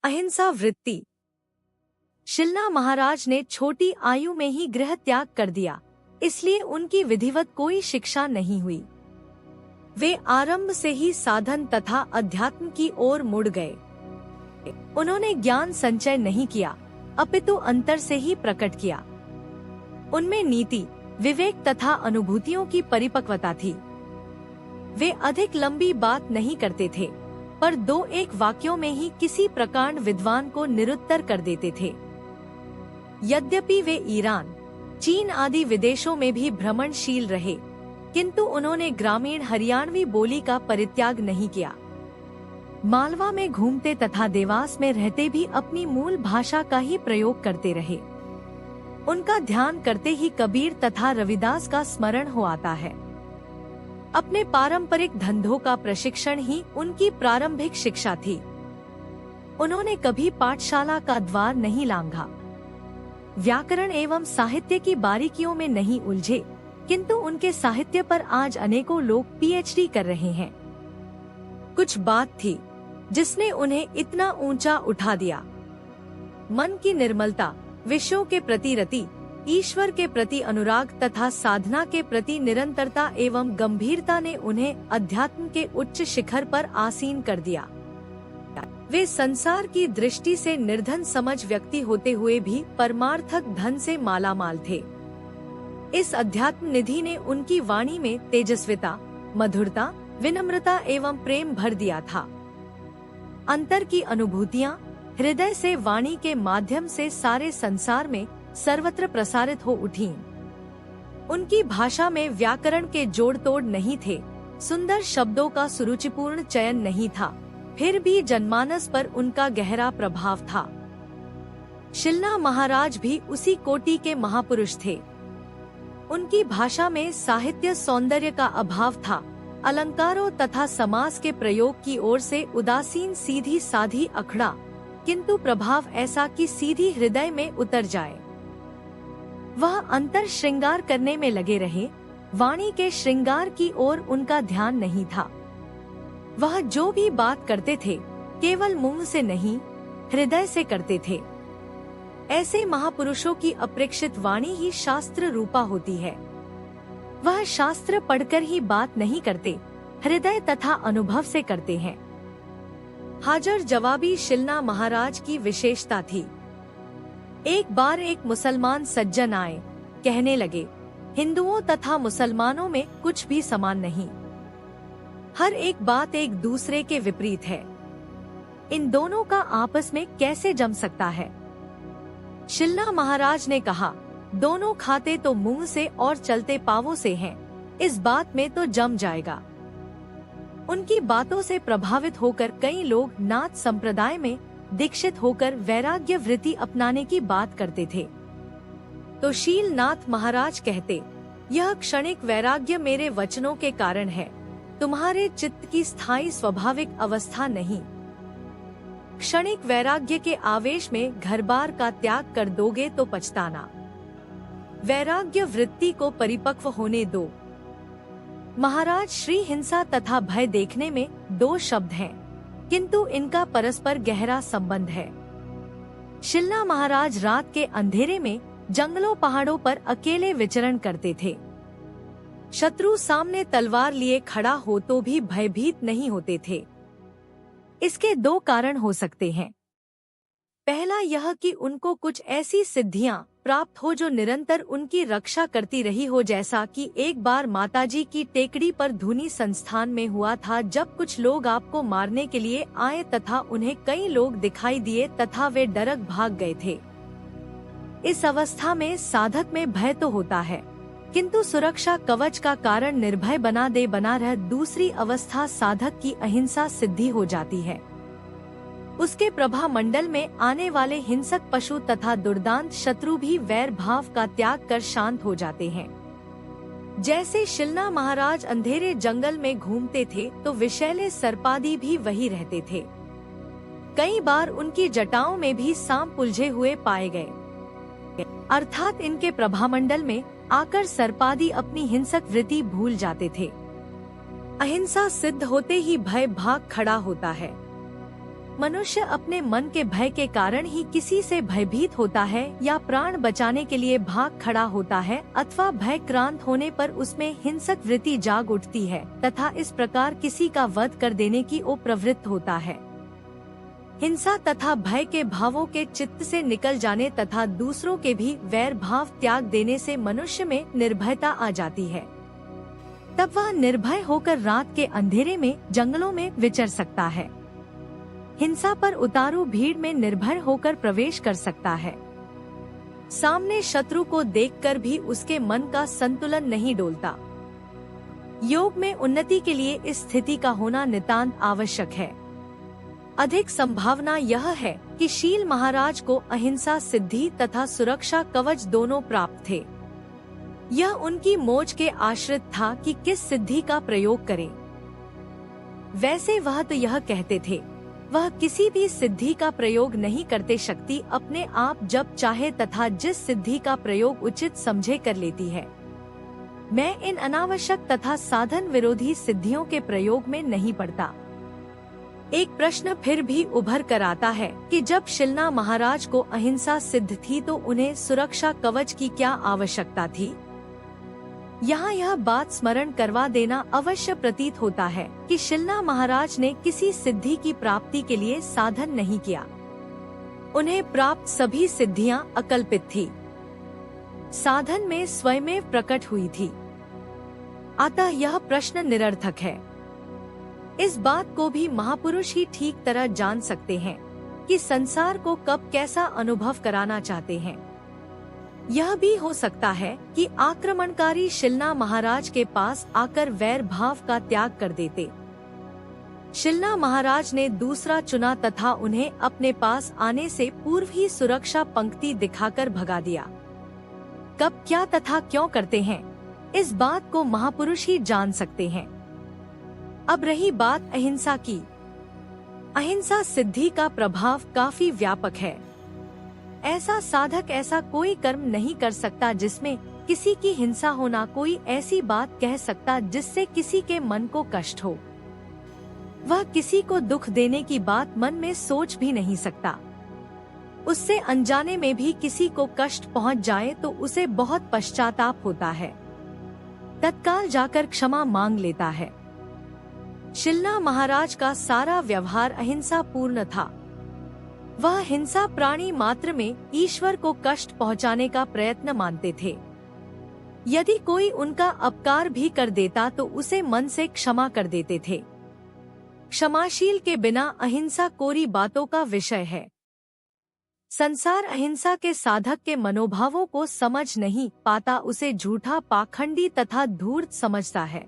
अहिंसा वृत्ति। शिलना महाराज ने छोटी आयु में ही गृह त्याग कर दिया, इसलिए उनकी विधिवत कोई शिक्षा नहीं हुई। वे आरंभ से ही साधन तथा अध्यात्म की ओर मुड़ गए। उन्होंने ज्ञान संचय नहीं किया, अपितु अंतर से ही प्रकट किया। उनमें नीति, विवेक तथा अनुभूतियों की परिपक्वता थी। वे अधिक लंबी बात नहीं करते थे, पर दो एक वाक्यों में ही किसी प्रकांड विद्वान को निरुत्तर कर देते थे। यद्यपि वे ईरान, चीन आदि विदेशों में भी भ्रमणशील रहे, किंतु उन्होंने ग्रामीण हरियाणवी बोली का परित्याग नहीं किया। मालवा में घूमते तथा देवास में रहते भी अपनी मूल भाषा का ही प्रयोग करते रहे। उनका ध्यान करते ही कबीर तथा रविदास का स्मरण हो आता है। अपने पारंपरिक धंधों का प्रशिक्षण ही उनकी प्रारंभिक शिक्षा थी। उन्होंने कभी पाठशाला का द्वार नहीं लांघा, व्याकरण एवं साहित्य की बारीकियों में नहीं उलझे, किंतु उनके साहित्य पर आज अनेकों लोग पीएचडी कर रहे हैं। कुछ बात थी जिसने उन्हें इतना ऊंचा उठा दिया। मन की निर्मलता, विषयों के प्रति रति, ईश्वर के प्रति अनुराग तथा साधना के प्रति निरंतरता एवं गंभीरता ने उन्हें अध्यात्म के उच्च शिखर पर आसीन कर दिया। वे संसार की दृष्टि से निर्धन समझ व्यक्ति होते हुए भी परमार्थक धन से मालामाल थे। इस अध्यात्म निधि ने उनकी वाणी में तेजस्विता, मधुरता, विनम्रता एवं प्रेम भर दिया था। अंतर की अनुभूतियाँ हृदय से वाणी के माध्यम से सारे संसार में सर्वत्र प्रसारित हो उठीं। उनकी भाषा में व्याकरण के जोड़ तोड़ नहीं थे, सुंदर शब्दों का सुरुचिपूर्ण चयन नहीं था, फिर भी जनमानस पर उनका गहरा प्रभाव था। शिलना महाराज भी उसी कोटि के महापुरुष थे। उनकी भाषा में साहित्य सौंदर्य का अभाव था, अलंकारों तथा समास के प्रयोग की ओर से उदासीन सीधी साधी अखड़ा, किंतु प्रभाव ऐसा कि सीधी हृदय में उतर जाए। वह अंतर श्रृंगार करने में लगे रहे, वाणी के श्रृंगार की ओर उनका ध्यान नहीं था। वह जो भी बात करते थे केवल मुंह से नहीं, हृदय से करते थे। ऐसे महापुरुषों की अप्रेक्षित वाणी ही शास्त्र रूपा होती है। वह शास्त्र पढ़कर ही बात नहीं करते, हृदय तथा अनुभव से करते हैं। हाजर जवाबी शिलना महाराज की विशेषता थी। एक बार एक मुसलमान सज्जन आए, कहने लगे, हिंदुओं तथा मुसलमानों में कुछ भी समान नहीं, हर एक बात एक दूसरे के विपरीत है। इन दोनों का आपस में कैसे जम सकता है? शिलना महाराज ने कहा, दोनों खाते तो मुंह से और चलते पावों से हैं, इस बात में तो जम जाएगा। उनकी बातों से प्रभावित होकर कई लोग नाथ संप्रदाय में दीक्षित होकर वैराग्य वृत्ति अपनाने की बात करते थे। तो शीलनाथ महाराज कहते, यह क्षणिक वैराग्य मेरे वचनों के कारण है, तुम्हारे चित्त की स्थायी स्वाभाविक अवस्था नहीं। क्षणिक वैराग्य के आवेश में घर-बार का त्याग कर दोगे तो पछताना। वैराग्य वृत्ति को परिपक्व होने दो। महाराज, श्री हिंसा तथा भय देखने में दो शब्द हैं, किंतु इनका परस्पर गहरा संबंध है। शिलना महाराज रात के अंधेरे में जंगलों पहाड़ों पर अकेले विचरण करते थे। शत्रु सामने तलवार लिए खड़ा हो तो भी भयभीत नहीं होते थे। इसके दो कारण हो सकते हैं। पहला यह कि उनको कुछ ऐसी सिद्धियां प्राप्त हो जो निरंतर उनकी रक्षा करती रही हो, जैसा कि एक बार माताजी की टेकड़ी पर धुनी संस्थान में हुआ था, जब कुछ लोग आपको मारने के लिए आए तथा उन्हें कई लोग दिखाई दिए तथा वे डरक भाग गए थे। इस अवस्था में साधक में भय तो होता है, किंतु सुरक्षा कवच का कारण निर्भय बना रह दूसरी अवस्था साधक की अहिंसा सिद्धि हो जाती है। उसके प्रभा मंडल में आने वाले हिंसक पशु तथा दुर्दांत शत्रु भी वैर भाव का त्याग कर शांत हो जाते हैं। जैसे शिलना महाराज अंधेरे जंगल में घूमते थे तो विषैले सर्पादी भी वही रहते थे। कई बार उनकी जटाओं में भी सांप उलझे हुए पाए गए, अर्थात इनके प्रभामंडल में आकर सर्पादी अपनी हिंसक वृत्ति भूल जाते थे। अहिंसा सिद्ध होते ही भय भाग खड़ा होता है। मनुष्य अपने मन के भय के कारण ही किसी से भयभीत होता है या प्राण बचाने के लिए भाग खड़ा होता है, अथवा भयक्रांत होने पर उसमें हिंसक वृत्ति जाग उठती है तथा इस प्रकार किसी का वध कर देने की ओर प्रवृत्त होता है। हिंसा तथा भय के भावों के चित्त से निकल जाने तथा दूसरों के भी वैर भाव त्याग देने से मनुष्य में निर्भयता आ जाती है। तब वह निर्भय होकर रात के अंधेरे में जंगलों में विचर सकता है। हिंसा पर उतारू भीड़ में निर्भय होकर प्रवेश कर सकता है। सामने शत्रु को देखकर भी उसके मन का संतुलन नहीं डोलता। योग में उन्नति के लिए इस स्थिति का होना नितांत आवश्यक है। अधिक संभावना यह है कि शील महाराज को अहिंसा सिद्धि तथा सुरक्षा कवच दोनों प्राप्त थे। यह उनकी मोज के आश्रित था कि किस सिद्धि का प्रयोग करें। वैसे वह तो यह कहते थे, वह किसी भी सिद्धि का प्रयोग नहीं करते, शक्ति अपने आप जब चाहे तथा जिस सिद्धि का प्रयोग उचित समझे कर लेती है। मैं इन अनावश्यक तथा साधन विरोधी सिद्धियों के प्रयोग में नहीं पड़ता। एक प्रश्न फिर भी उभर कर आता है कि जब शिलना महाराज को अहिंसा सिद्ध थी तो उन्हें सुरक्षा कवच की क्या आवश्यकता थी। यहाँ यह बात स्मरण करवा देना अवश्य प्रतीत होता है कि शिलना महाराज ने किसी सिद्धि की प्राप्ति के लिए साधन नहीं किया। उन्हें प्राप्त सभी सिद्धियां अकल्पित थी, साधन में स्वयमेव प्रकट हुई थी। अतः यह प्रश्न निरर्थक है। इस बात को भी महापुरुष ही ठीक तरह जान सकते हैं कि संसार को कब कैसा अनुभव कराना चाहते हैं। यह भी हो सकता है कि आक्रमणकारी शिलना महाराज के पास आकर वैर भाव का त्याग कर देते। शिलना महाराज ने दूसरा चुना तथा उन्हें अपने पास आने से पूर्व ही सुरक्षा पंक्ति दिखाकर भगा दिया। कब क्या तथा क्यों करते हैं, इस बात को महापुरुष ही जान सकते हैं। अब रही बात अहिंसा की। अहिंसा सिद्धि का प्रभाव काफी व्यापक है। ऐसा साधक ऐसा कोई कर्म नहीं कर सकता जिसमें किसी की हिंसा होना, कोई ऐसी बात कह सकता जिससे किसी के मन को कष्ट हो। वह किसी को दुख देने की बात मन में सोच भी नहीं सकता। उससे अनजाने में भी किसी को कष्ट पहुंच जाए तो उसे बहुत पश्चाताप होता है, तत्काल जाकर क्षमा मांग लेता है। शिलना महाराज का सारा व्यवहार अहिंसा पूर्ण था। वह हिंसा प्राणी मात्र में ईश्वर को कष्ट पहुंचाने का प्रयत्न मानते थे। यदि कोई उनका अपकार भी कर देता तो उसे मन से क्षमा कर देते थे। क्षमाशील के बिना अहिंसा कोरी बातों का विषय है। संसार अहिंसा के साधक के मनोभावों को समझ नहीं पाता, उसे झूठा, पाखंडी तथा धूर्त समझता है।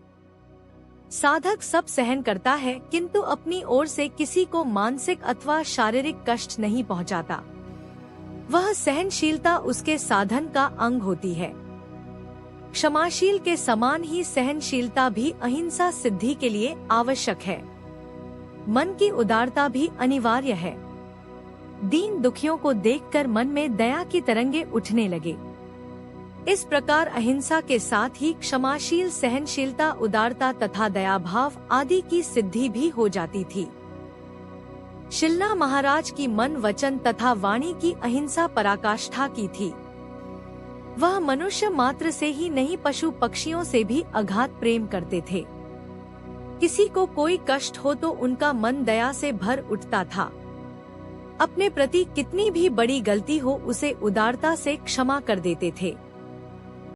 साधक सब सहन करता है किंतु अपनी ओर से किसी को मानसिक अथवा शारीरिक कष्ट नहीं पहुंचाता। वह सहनशीलता उसके साधन का अंग होती है। क्षमाशील के समान ही सहनशीलता भी अहिंसा सिद्धि के लिए आवश्यक है। मन की उदारता भी अनिवार्य है। दीन दुखियों को देखकर मन में दया की तरंगे उठने लगे। इस प्रकार अहिंसा के साथ ही क्षमाशील, सहनशीलता, उदारता तथा दया भाव आदि की सिद्धि भी हो जाती थी। शिलना महाराज की मन, वचन तथा वाणी की अहिंसा पराकाष्ठा की थी। वह मनुष्य मात्र से ही नहीं, पशु पक्षियों से भी अगाध प्रेम करते थे। किसी को कोई कष्ट हो तो उनका मन दया से भर उठता था। अपने प्रति कितनी भी बड़ी गलती हो उसे उदारता से क्षमा कर देते थे।